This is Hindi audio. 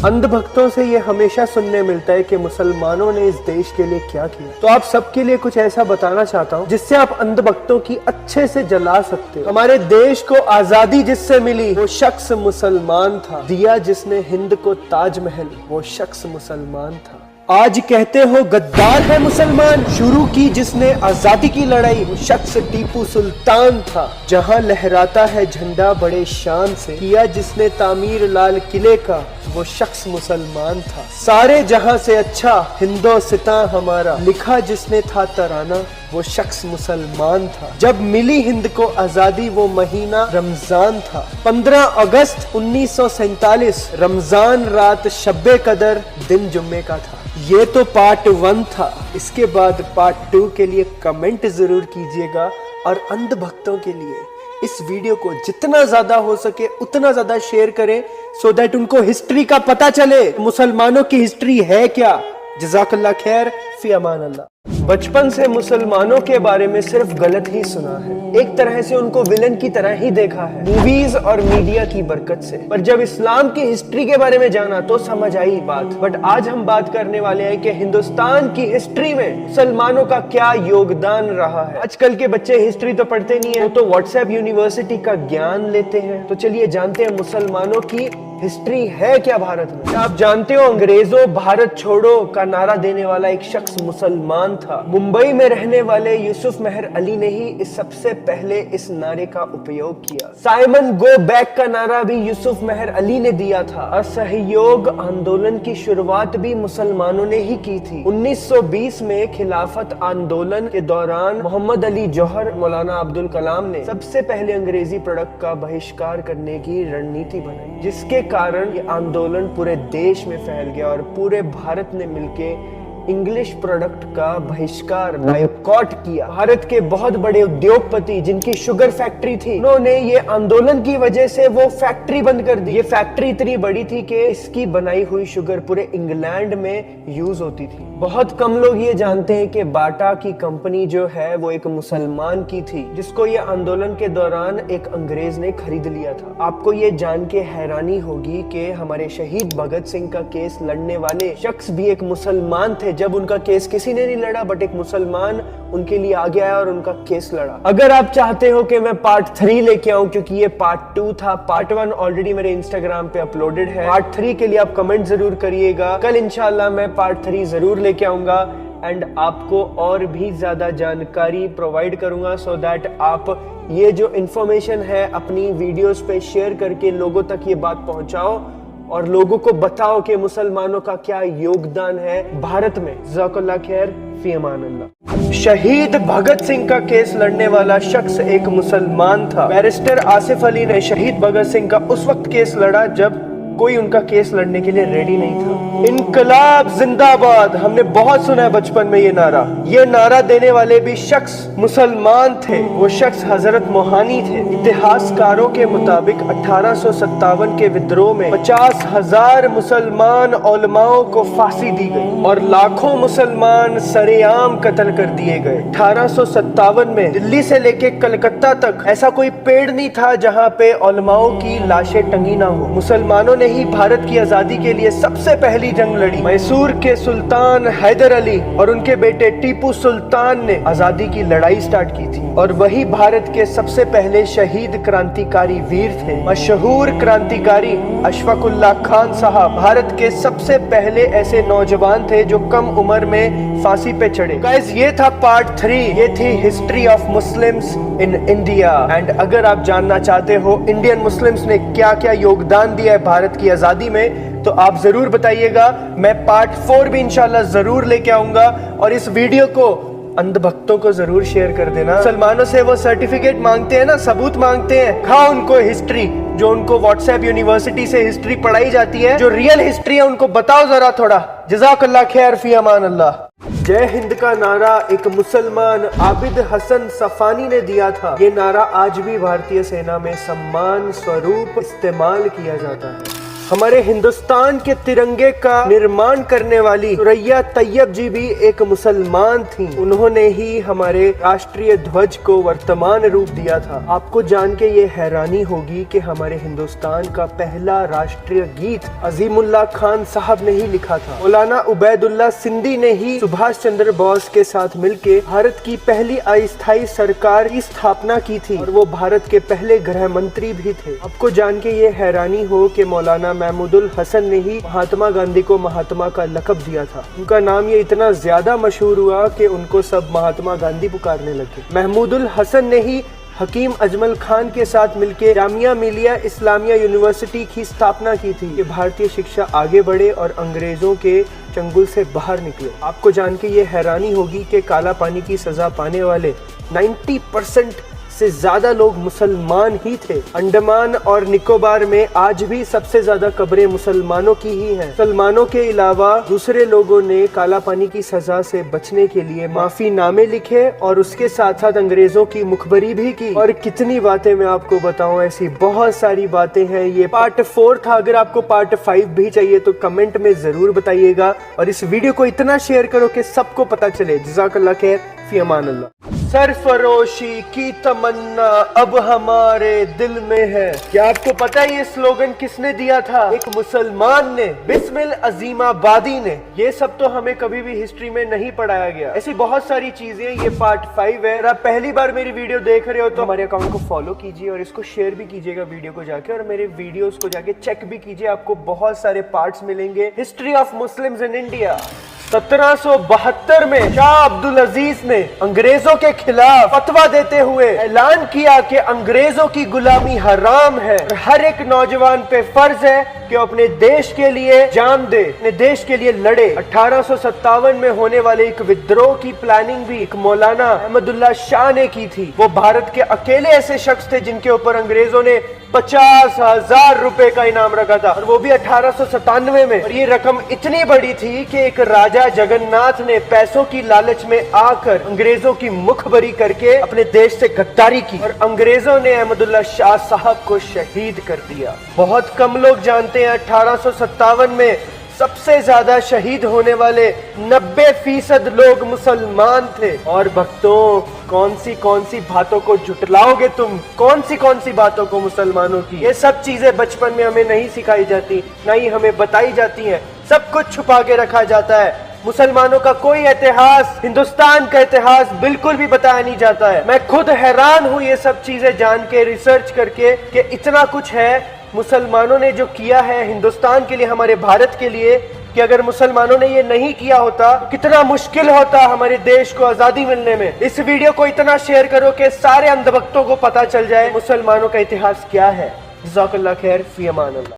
अंधभक्तों से ये हमेशा सुनने मिलता है कि मुसलमानों ने इस देश के लिए क्या किया। तो आप सबके लिए कुछ ऐसा बताना चाहता हूँ जिससे आप अंधभक्तों की अच्छे से जला सकते हो। हमारे देश को आजादी जिससे मिली वो शख्स मुसलमान था। दिया जिसने हिंद को ताजमहल वो शख्स मुसलमान था। आज कहते हो गद्दार है मुसलमान, शुरू की जिसने आजादी की लड़ाई वो शख्स टीपू सुल्तान था। जहां लहराता है झंडा बड़े शान से, किया जिसने तामीर लाल किले का वो शख्स मुसलमान था। सारे जहां से अच्छा हिंदोस्तां हमारा, लिखा जिसने था तराना वो शख्स मुसलमान था। जब मिली हिंद को आजादी वो महीना रमजान था। 15 अगस्त 1947 रमजान रात शब्बे कदर दिन जुम्मे का था। ये तो पार्ट 1 था। इसके बाद पार्ट 2 के लिए कमेंट जरूर कीजिएगा और अंधभक्तों के लिए इस वीडियो को जितना ज्यादा हो सके उतना ज्यादा शेयर करें सो दैट उनको हिस्ट्री का पता चले मुसलमानों की हिस्ट्री है क्या। जज़ाकल्लाह खैर, फी अमान अल्लाह। बचपन से मुसलमानों के बारे में सिर्फ गलत ही सुना है, एक तरह से उनको विलन की तरह ही देखा है मूवीज और मीडिया की बरकत से। पर जब इस्लाम की हिस्ट्री के बारे में जाना तो समझ आई बात। बट आज हम बात करने वाले हैं कि हिंदुस्तान की हिस्ट्री में मुसलमानों का क्या योगदान रहा है। आजकल के बच्चे हिस्ट्री तो पढ़ते नहीं है, तो व्हाट्सएप यूनिवर्सिटी का ज्ञान लेते हैं। तो चलिए जानते हैं मुसलमानों की हिस्ट्री है क्या भारत में। आप जानते हो अंग्रेजों भारत छोड़ो का नारा देने वाला एक शख्स मुसलमान था। मुंबई में रहने वाले यूसुफ मेहर अली ने ही सबसे पहले इस नारे का उपयोग किया। साइमन गो बैक का नारा भी यूसुफ मेहर अली ने दिया था। असहयोग आंदोलन की शुरुआत भी मुसलमानों ने ही की थी। 1920 में खिलाफत आंदोलन के दौरान मोहम्मद अली जौहर मौलाना अब्दुल कलाम ने सबसे पहले अंग्रेजी प्रोडक्ट का बहिष्कार करने की रणनीति बनाई, जिसके कारण ये आंदोलन पूरे देश में फैल गया और पूरे भारत ने मिलके इंग्लिश प्रोडक्ट का बहिष्कार बायकॉट किया। भारत के बहुत बड़े उद्योगपति जिनकी शुगर फैक्ट्री थी, उन्होंने ये आंदोलन की वजह से वो फैक्ट्री बंद कर दी। ये फैक्ट्री इतनी बड़ी थी कि इसकी बनाई हुई शुगर पूरे इंग्लैंड में यूज होती थी। बहुत कम लोग ये जानते हैं कि बाटा की कंपनी जो है वो एक मुसलमान की थी, जिसको ये आंदोलन के दौरान एक अंग्रेज ने खरीद लिया था। आपको ये जान के हैरानी होगी कि हमारे शहीद भगत सिंह का केस लड़ने वाले शख्स भी एक मुसलमान थे। जब उनका केस किसी ने नहीं लड़ा बट एक मुसलमान उनके लिए आ गया और उनका केस लड़ा। अगर आप चाहते हो कि मैं पार्ट 3 लेके आऊं, क्योंकि ये पार्ट 2 था, पार्ट 1 ऑलरेडी मेरे इंस्टाग्राम पे अपलोडेड है। पार्ट 3 के लिए आप कमेंट जरूर करिएगा। कल इंशाल्लाह मैं पार्ट 3 जरूर लेके आऊंगा एंड आपको और भी ज्यादा जानकारी प्रोवाइड करूंगा सो दैट आप ये जो इंफॉर्मेशन है अपनी वीडियोस पे शेयर करके लोगों तक ये बात पहुंचाओ और लोगों को बताओ कि मुसलमानों का क्या योगदान है भारत में। जज़ाकल्लाह खैर, फी अमान अल्लाह। शहीद भगत सिंह का केस लड़ने वाला शख्स एक मुसलमान था। बैरिस्टर आसिफ अली ने शहीद भगत सिंह का उस वक्त केस लड़ा जब कोई उनका केस लड़ने के लिए रेडी नहीं था। इनकलाब जिंदाबाद, हमने बहुत सुना है बचपन में ये नारा। ये नारा देने वाले भी शख्स मुसलमान थे। वो शख्स हजरत मोहानी थे। इतिहासकारों के मुताबिक 1857 के विद्रोह में 50,000 मुसलमान उलमाओं को फांसी दी गई और लाखों मुसलमान सरेआम कत्ल कर दिए गए। 1857 में दिल्ली से लेके कलकत्ता तक ऐसा कोई पेड़ नहीं था जहाँ पे उलमाओं की लाशें टंगी ना हो। मुसलमानों ने ही भारत की आजादी के लिए सबसे पहली जंग लड़ी। मैसूर के सुल्तान हैदर अली और उनके बेटे टीपू सुल्तान ने आजादी की लड़ाई स्टार्ट की थी और वही भारत के सबसे पहले शहीद क्रांतिकारी वीर थे। मशहूर क्रांतिकारी अशफाकुल्लाह खान साहब भारत के सबसे पहले ऐसे नौजवान थे जो कम उम्र में फांसी पे चढ़े। गाइस, ये था पार्ट 3। ये थी history of Muslims in India. And अगर आप जानना चाहते हो इंडियन मुस्लिम्स ने क्या क्या योगदान दिया है भारत की आजादी में तो आप जरूर बताइएगा। मैं पार्ट 4 भी इंशाल्लाह जरूर लेके आऊंगा और इस वीडियो को अंधभक्तों को जरूर शेयर कर देना। मुसलमानों से वो सर्टिफिकेट मांगते हैं ना, सबूत मांगते हैं, खाओ उनको हिस्ट्री जो उनको व्हाट्सएप यूनिवर्सिटी से हिस्ट्री पढ़ाई जाती है, जो रियल हिस्ट्री है उनको बताओ जरा थोड़ा। जज़ाकल्लाह खैर, फी अमान अल्लाह। जय हिंद का नारा एक मुसलमान आबिद हसन सफानी ने दिया था। ये नारा आज भी भारतीय सेना में सम्मान स्वरूप इस्तेमाल किया जाता है। हमारे हिंदुस्तान के तिरंगे का निर्माण करने वाली सुरैया तैयब जी भी एक मुसलमान थी। उन्होंने ही हमारे राष्ट्रीय ध्वज को वर्तमान रूप दिया था। आपको जान के ये हैरानी होगी कि हमारे हिंदुस्तान का पहला राष्ट्रीय गीत अजीमुल्लाह खान साहब ने ही लिखा था। मौलाना उबैदुल्लाह सिंधी ने ही सुभाष चंद्र बोस के साथ मिलकर भारत की पहली अस्थायी सरकार की स्थापना की थी और वो भारत के पहले गृह मंत्री भी थे। आपको जान के ये हैरानी हो कि मौलाना महमूदुल हसन ने ही महात्मा गांधी को महात्मा का लक़ब दिया था। उनका नाम ये इतना ज्यादा मशहूर हुआ कि उनको सब महात्मा गांधी पुकारने लगे। महमूदुल हसन ने ही हकीम अजमल खान के साथ मिलकर जामिया मिलिया इस्लामिया यूनिवर्सिटी की स्थापना की थी कि भारतीय शिक्षा आगे बढ़े और अंग्रेजों के चंगुल से बाहर निकले। आपको जान के ये हैरानी होगी कि काला पानी की सजा पाने वाले 90% से ज्यादा लोग मुसलमान ही थे। अंडमान और निकोबार में आज भी सबसे ज्यादा कब्रें मुसलमानों की ही हैं। मुसलमानों के अलावा दूसरे लोगों ने काला पानी की सजा से बचने के लिए माफी नामे लिखे और उसके साथ साथ अंग्रेजों की मुखबरी भी की। और कितनी बातें मैं आपको बताऊं, ऐसी बहुत सारी बातें हैं। ये पार्ट 4 था। अगर आपको पार्ट 5 भी चाहिए तो कमेंट में जरूर बताइएगा और इस वीडियो को इतना शेयर करो कि सबको पता चले। जज़ाकल्लाह खैर, फी अमान अल्लाह। सरफरोशी की तमन्ना अब हमारे दिल में है। क्या आपको पता है ये स्लोगन किसने दिया था? एक मुसलमान ने, बिस्मिल अजीमाबादी ने। ये सब तो हमें कभी भी हिस्ट्री में नहीं पढ़ाया गया। ऐसी बहुत सारी चीजें। ये पार्ट 5 है। अगर आप पहली बार मेरी वीडियो देख रहे हो तो हमारे अकाउंट को फॉलो कीजिए और इसको शेयर भी कीजिएगा वीडियो को जाके, और मेरे वीडियोस को जाके चेक भी कीजिए। आपको बहुत सारे पार्ट्स मिलेंगे। History of Muslims in India. 1772 में शाह अब्दुल अजीज ने अंग्रेजों के खिलाफ फतवा देते हुए ऐलान किया कि अंग्रेजों की गुलामी हराम है और हर एक नौजवान पे फर्ज है कि अपने देश के लिए जान दे, अपने देश के लिए लड़े। 1857 में होने वाले एक विद्रोह की प्लानिंग भी एक मौलाना अहमदुल्लाह शाह ने की थी। वो भारत के अकेले ऐसे शख्स थे जिनके ऊपर अंग्रेजों ने 50,000 रुपए का इनाम रखा था, और वो भी 1897 में। और ये रकम इतनी बड़ी थी कि एक राजा जगन्नाथ ने पैसों की लालच में आकर अंग्रेजों की मुखबरी करके अपने देश से गद्दारी की और अंग्रेजों ने अहमदुल्लाह शाह साहब को शहीद कर दिया। बहुत कम लोग जानते हैं 1857 में सबसे ज्यादा शहीद होने वाले 90% लोग मुसलमान थे। और भक्तों, कौन सी बातों को झुटलाओगे तुम? कौन सी बातों को मुसलमानों की? ये सब चीजें बचपन में हमें नहीं सिखाई जाती, ना ही हमें बताई जाती हैं। सब कुछ छुपा के रखा जाता है। मुसलमानों का कोई इतिहास, हिंदुस्तान का इतिहास बिल्कुल भी बताया नहीं जाता है। मैं खुद हैरान हूँ ये सब चीजें जान के, रिसर्च करके, कि इतना कुछ है मुसलमानों ने जो किया है हिंदुस्तान के लिए, हमारे भारत के लिए, कि अगर मुसलमानों ने ये नहीं किया होता तो कितना मुश्किल होता हमारे देश को आजादी मिलने में। इस वीडियो को इतना शेयर करो कि सारे अंधभक्तों को पता चल जाए मुसलमानों का इतिहास क्या है। जज़ाकल्लाह खैर, फी अमान अल्लाह।